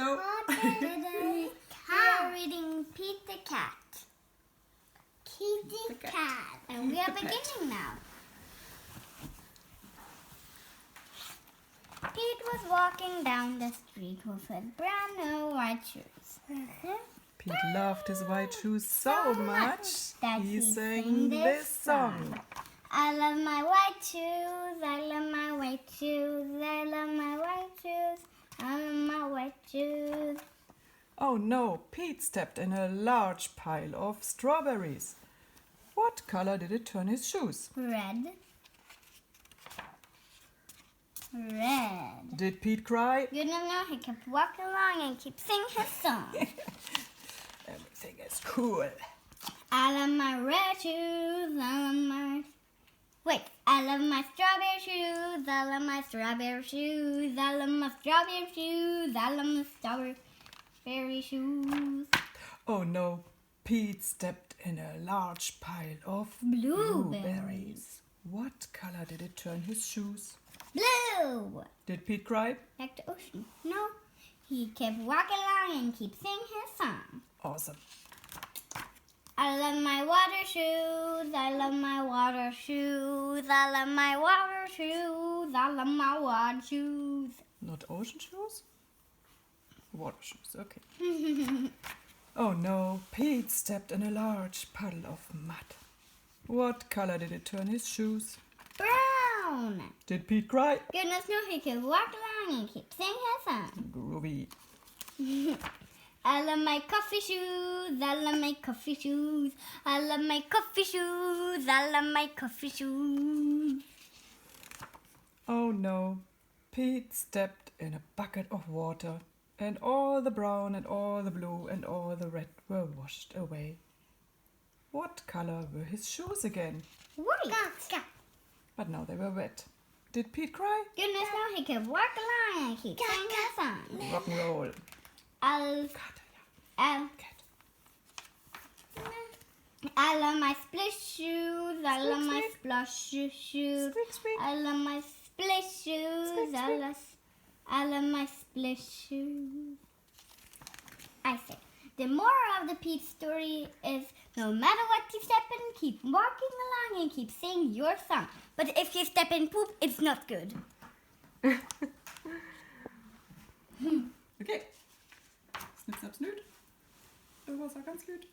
no. We are reading Pete the Cat. Kitty Cat. And we are beginning now. Pete was walking down the street with his brand new white shoes. Pete loved his white shoes so much that he he sang sang this song. I love my white shoes, I love my white shoes, I love my white shoes, I love my white shoes. Oh no, Pete stepped in a large pile of strawberries. What color did it turn his shoes? Red. Red. Did Pete cry? You don't know, he kept walking along and kept singing his song. Everything is cool. I love my red shoes, I love my... Wait, I love my strawberry shoes, I love my strawberry shoes, I love my strawberry shoes, I love my strawberry shoes. Oh no, Pete stepped in a large pile of Blueberries. What color did it turn his shoes? Blue! Did Pete cry? Like the ocean. No, he kept walking along and kept singing his song. Awesome. I love my water shoes, I love my water shoes, I love my water shoes, I love my water shoes. Not ocean shoes? Water shoes, okay. Oh no, Pete stepped in a large puddle of mud. What color did it turn his shoes? Brown! Did Pete cry? Goodness no, he could walk along and keep singing his song. Groovy. I love my coffee shoes, I love my coffee shoes, I love my coffee shoes, I love my coffee shoes. Oh no, Pete stepped in a bucket of water, and all the brown and all the blue and all the red were washed away. What color were his shoes again? White. But now they were wet. Did Pete cry? Goodness no, he could walk along and keep singing his song. Rock and roll. I love my split shoes, I love my splosh shoes, I love my split shoes, I love my split shoes. I say, the moral of the Pete story is no matter what you step in, keep walking along and keep singing your song. But if you step in poop, it's not good. Okay. Snip, snap, snoot. Das war ganz gut.